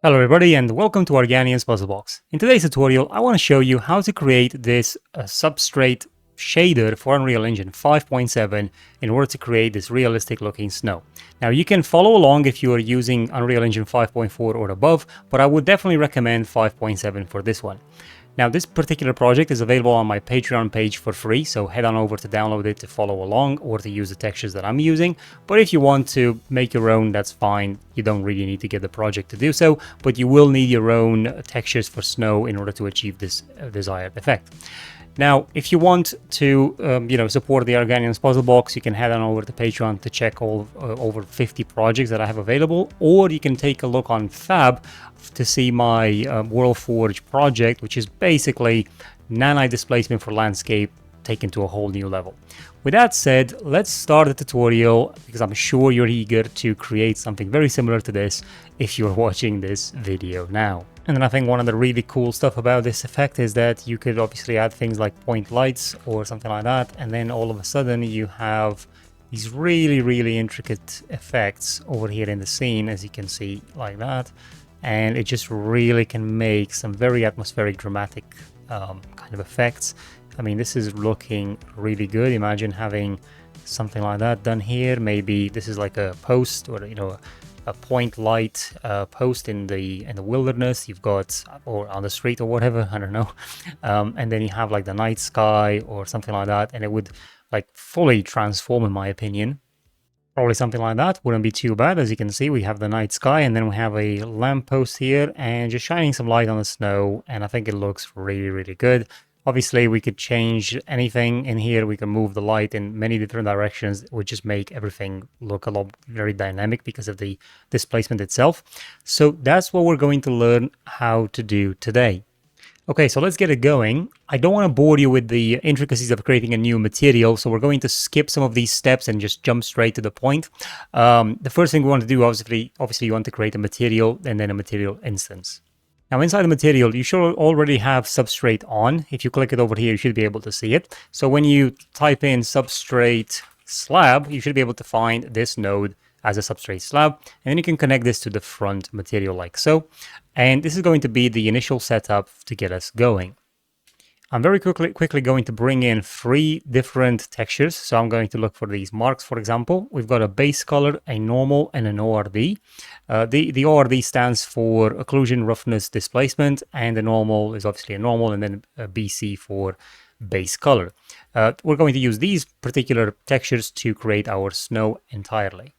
Hello everybody and welcome to Organian's Puzzle Box. In today's tutorial I want to show you how to create this Substrate shader for Unreal Engine 5.7 in order to create this realistic looking snow. Now you can follow along if you are using Unreal Engine 5.4 or above, but I would definitely recommend 5.7 for this one. Now this particular project is available on my Patreon page for free, so head on over to download it to follow along or to use the textures that I'm using. But if you want to make your own, that's fine. You don't really need to get the project to do so, but you will need your own textures for snow in order to achieve this desired effect. Now, if you want to, support the Organian's Puzzle Box, you can head on over to Patreon to check all over 50 projects that I have available, or you can take a look on Fab to see my WorldForge project, which is basically nanite displacement for landscape taken to a whole new level. With that said, let's start the tutorial because I'm sure you're eager to create something very similar to this if you're watching this video now. And then I think one of the really cool stuff about this effect is that you could obviously add things like point lights or something like that, and then all of a sudden you have these really intricate effects over here in the scene, as you can see, like that. And it just really can make some very atmospheric, dramatic kind of effects. I mean, this is looking really good. Imagine having something like that done here. Maybe this is like a post, or a point light post in the wilderness you've got, or on the street or whatever, I don't know. And then you have like the night sky or something like that, and it would like fully transform, in my opinion. Probably something like that wouldn't be too bad. As you can see, we have the night sky, and then we have a lamppost here and just shining some light on the snow, and I think it looks really good. Obviously, we could change anything in here. We can move the light in many different directions. It would just make everything look a lot very dynamic because of the displacement itself. So that's what we're going to learn how to do today. Okay, so let's get it going. I don't want to bore you with the intricacies of creating a new material, so we're going to skip some of these steps and just jump straight to the point. The first thing we want to do, obviously you want to create a material and then a material instance. Now inside the material, you should already have Substrate on. If you click it over here, you should be able to see it. So when you type in Substrate slab, you should be able to find this node as a Substrate slab, and then you can connect this to the front material like so. And this is going to be the initial setup to get us going. I'm very quickly going to bring in 3 different textures. So I'm going to look for these marks, for example. We've got a base color, a normal, and an ORD. The ORD stands for occlusion, roughness, displacement, and the normal is obviously a normal, and then a BC for base color. We're going to use these particular textures to create our snow entirely.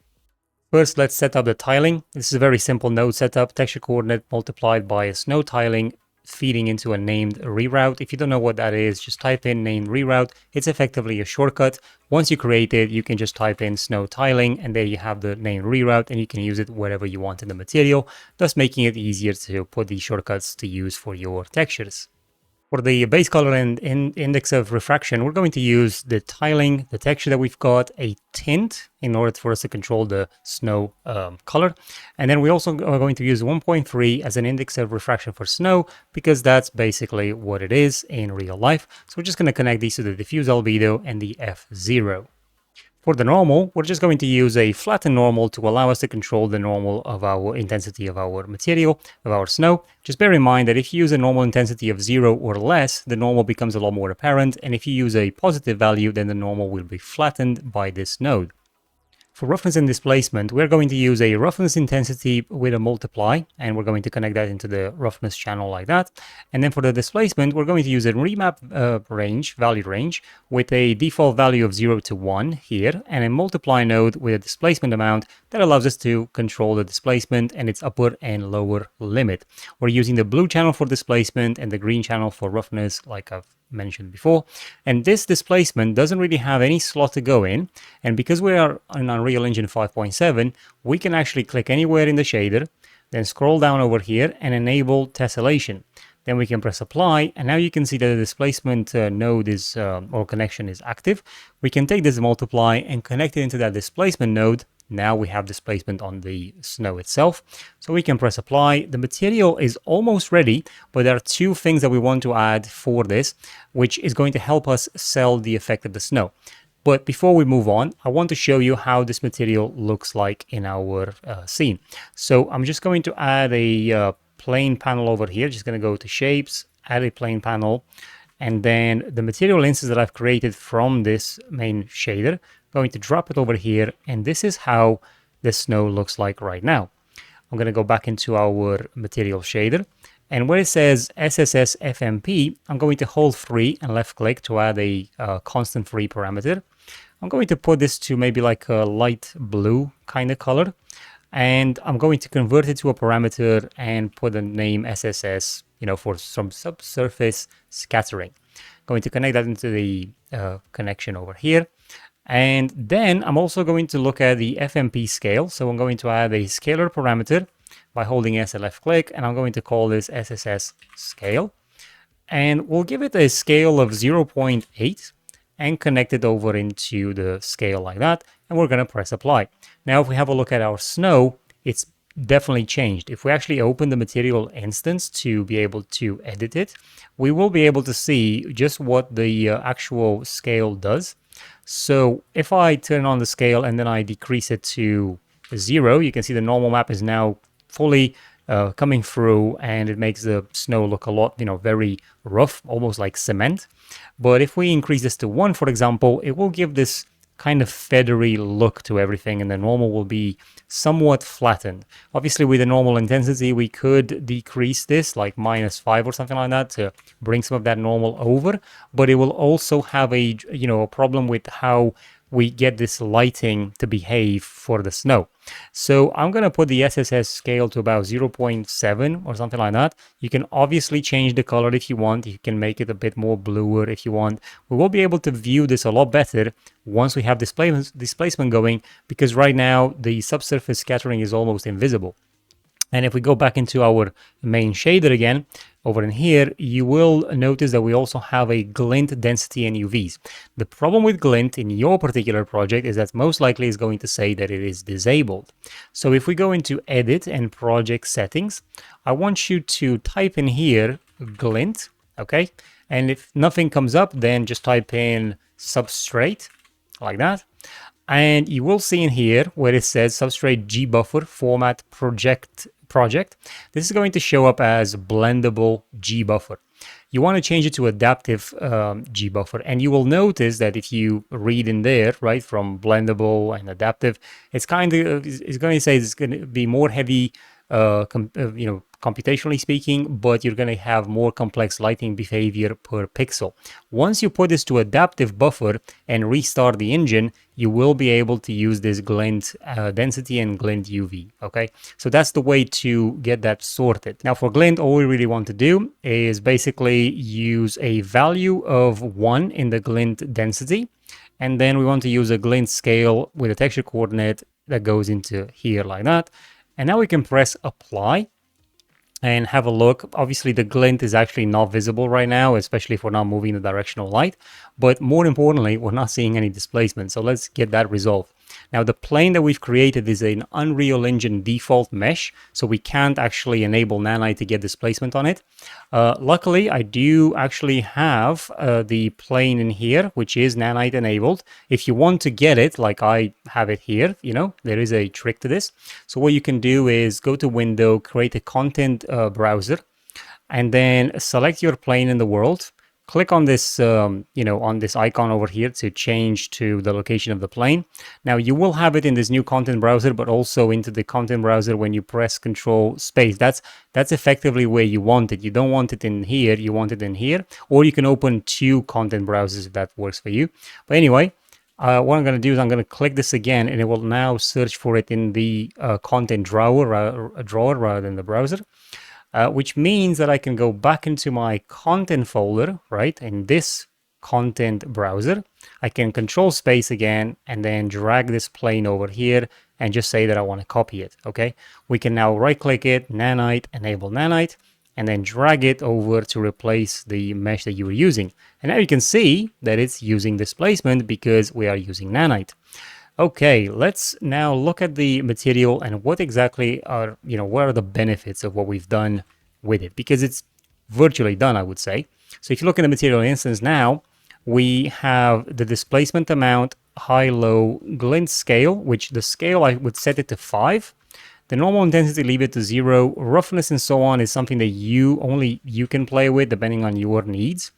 First, let's set up the tiling. This is a very simple node setup, texture coordinate multiplied by a snow tiling feeding into a named reroute. If you don't know what that is, just type in named reroute. It's effectively a shortcut. Once you create it, you can just type in snow tiling, and there you have the named reroute, and you can use it wherever you want in the material, thus making it easier to put these shortcuts to use for your textures. For the base color and index of refraction, we're going to use the tiling, the texture that we've got, a tint in order for us to control the snow color. And then we also are going to use 1.3 as an index of refraction for snow, because that's basically what it is in real life. So we're just going to connect these to the diffuse albedo and the F0. For the normal, we're just going to use a flattened normal to allow us to control the normal of our intensity of our material, of our snow. Just bear in mind that if you use a normal intensity of 0 or less, the normal becomes a lot more apparent. And if you use a positive value, then the normal will be flattened by this node. For roughness and displacement, we're going to use a roughness intensity with a multiply, and we're going to connect that into the roughness channel like that. And then for the displacement, we're going to use a remap value range with a default value of 0 to 1 here, and a multiply node with a displacement amount that allows us to control the displacement and its upper and lower limit. We're using the blue channel for displacement and the green channel for roughness, like I've mentioned before. And this displacement doesn't really have any slot to go in, and because we are in Unreal Engine 5.7, we can actually click anywhere in the shader, then scroll down over here and enable tessellation. Then we can press apply, and now you can see that the displacement node is or connection is active. We can take this multiply and connect it into that displacement node. Now we have displacement on the snow itself. So we can press apply. The material is almost ready, but there are 2 things that we want to add for this, which is going to help us sell the effect of the snow. But before we move on, I want to show you how this material looks like in our scene. So I'm just going to add a plane panel over here. Just going to go to shapes, add a plane panel, and then the material instance that I've created from this main shader, I'm going to drop it over here, and this is how the snow looks like right now. I'm going to go back into our material shader, and where it says SSS FMP, I'm going to hold free and left click to add a constant free parameter. I'm going to put this to maybe like a light blue kind of color, and I'm going to convert it to a parameter and put the name SSS, for some subsurface scattering. Going to connect that into the connection over here. And then I'm also going to look at the FMP scale. So I'm going to add a scalar parameter by holding S and left click, and I'm going to call this SSS scale. And we'll give it a scale of 0.8 and connect it over into the scale like that. And we're going to press apply. Now, if we have a look at our snow, it's definitely changed. If we actually open the material instance to be able to edit it, we will be able to see just what the actual scale does. So if I turn on the scale and then I decrease it to 0, you can see the normal map is now fully coming through, and it makes the snow look a lot, very rough, almost like cement. But if we increase this to 1, for example, it will give this kind of feathery look to everything, and the normal will be somewhat flattened. Obviously, with the normal intensity, we could decrease this like -5 or something like that to bring some of that normal over, but it will also have a a problem with how we get this lighting to behave for the snow. So I'm going to put the SSS scale to about 0.7 or something like that. You can obviously change the color if you want. You can make it a bit more bluer if you want. We will be able to view this a lot better once we have displacement going, because right now the subsurface scattering is almost invisible. And if we go back into our main shader again, over in here, you will notice that we also have a glint density and UVs. The problem with glint in your particular project is that most likely is going to say that it is disabled. So if we go into edit and project settings, I want you to type in here glint, okay? And if nothing comes up, then just type in substrate like that. And you will see in here where it says substrate G buffer format project. This is going to show up as blendable G buffer. You want to change it to adaptive G buffer, and you will notice that if you read in there, right, from blendable and adaptive, it's going to say it's going to be more heavy, computationally speaking, but you're going to have more complex lighting behavior per pixel. Once you put this to adaptive buffer and restart the engine, you will be able to use this glint density and glint UV, okay? So that's the way to get that sorted. Now for glint, all we really want to do is basically use a value of 1 in the glint density, and then we want to use a glint scale with a texture coordinate that goes into here like that. And now we can press apply and have a look. Obviously the glint is actually not visible right now, especially if we're not moving the direction of light, but more importantly, we're not seeing any displacement. So let's get that resolved. Now the plane that we've created is an Unreal Engine default mesh, so we can't actually enable nanite to get displacement on it. Luckily, I do actually have the plane in here, which is nanite enabled. If you want to get it, like I have it here, there is a trick to this. So what you can do is go to Window, create a content browser, and then select your plane in the world. Click on this, on this icon over here to change to the location of the plane. Now you will have it in this new content browser, but also into the content browser when you press Control Space. That's effectively where you want it. You don't want it in here, you want it in here, or you can open 2 content browsers if that works for you. But anyway, what I'm going to do is I'm going to click this again, and it will now search for it in the content drawer rather than the browser. Which means that I can go back into my content folder, right, in this content browser. I can Control Space again and then drag this plane over here and just say that I want to copy it, okay? We can now right-click it, nanite, enable nanite, and then drag it over to replace the mesh that you were using. And now you can see that it's using displacement because we are using nanite. Okay, let's now look at the material and what exactly are, what are the benefits of what we've done with it, because it's virtually done, I would say. So if you look at the material instance now, we have the displacement amount, high, low, glint scale, which the scale I would set it to 5. The normal intensity, leave it to 0. Roughness and so on is something that only you can play with depending on your needs.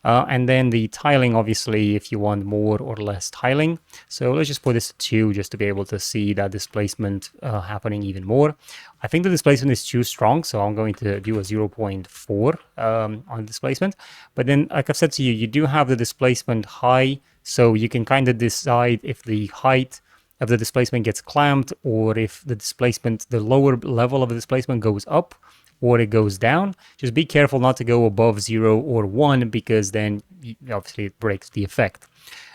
And then the tiling, obviously, if you want more or less tiling. So let's just put this to 2 just to be able to see that displacement happening even more. I think the displacement is too strong, so I'm going to do a 0.4 on displacement. But then, like I've said to you, you do have the displacement high, so you can kind of decide if the height of the displacement gets clamped, or if the displacement, the lower level of the displacement goes up or it goes down. Just be careful not to go above 0 or 1, because then obviously it breaks the effect.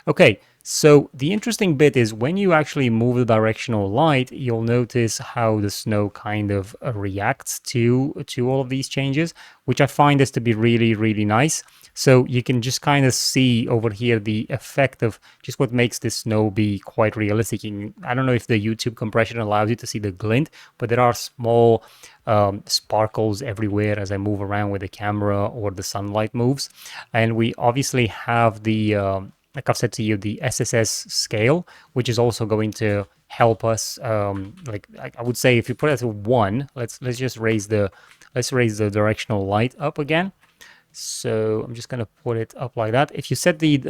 Okay, so the interesting bit is when you actually move the directional light, you'll notice how the snow kind of reacts to all of these changes, which I find this to be really, really nice. So you can just kind of see over here the effect of just what makes this snow be quite realistic. I don't know if the YouTube compression allows you to see the glint, but there are small sparkles everywhere as I move around with the camera or the sunlight moves. And we obviously have the, like I've said to you, the SSS scale, which is also going to help us. Like I would say, if you put it to 1, let's just raise the directional light up again. So I'm just going to put it up like that. If you set the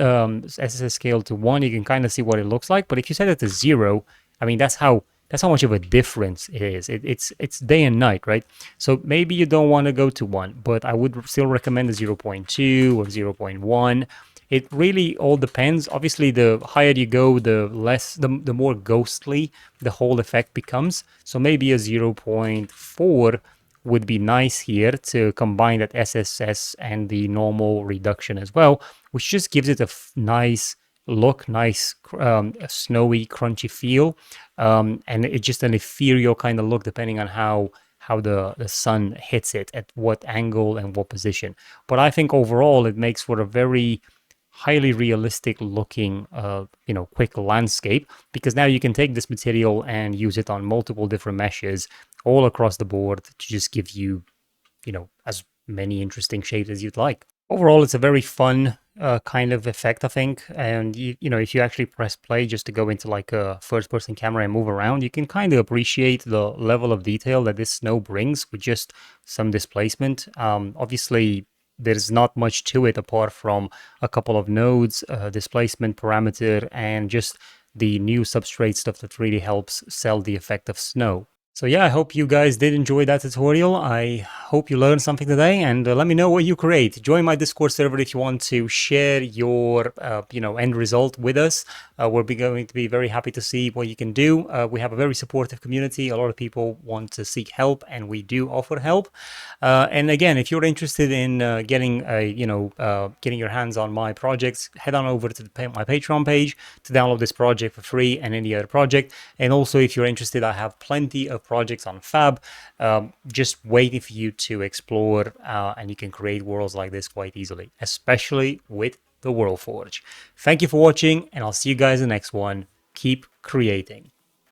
SSS scale to 1, you can kind of see what it looks like. But if you set it to 0, I mean, that's how much of a difference it is. It's day and night, right? So maybe you don't want to go to 1, but I would still recommend the 0.2 or 0.1. It really all depends. Obviously, the higher you go, the more ghostly the whole effect becomes. So maybe a 0.4 would be nice here to combine that SSS and the normal reduction as well, which just gives it a nice look, nice snowy, crunchy feel, and it's just an ethereal kind of look depending on how the sun hits it, at what angle and what position. But I think overall it makes for a very highly realistic looking quick landscape, because now you can take this material and use it on multiple different meshes all across the board to just give you as many interesting shapes as you'd like. Overall, it's a very fun kind of effect, I think. And if you actually press play just to go into like a first-person camera and move around, you can kind of appreciate the level of detail that this snow brings with just some displacement. Obviously, there's not much to it apart from a couple of nodes, displacement parameter, and just the new substrate stuff that really helps sell the effect of snow. So yeah, I hope you guys did enjoy that tutorial. I hope you learned something today, and let me know what you create. Join my Discord server if you want to share your end result with us. We're going to be very happy to see what you can do. We have a very supportive community. A lot of people want to seek help, and we do offer help. And again, if you're interested in getting your hands on my projects, head on over to my Patreon page to download this project for free, and any other project. And also, if you're interested, I have plenty of projects on Fab, just waiting for you to explore, and you can create worlds like this quite easily, especially with the World Forge. Thank you for watching, and I'll see you guys in the next one. Keep creating.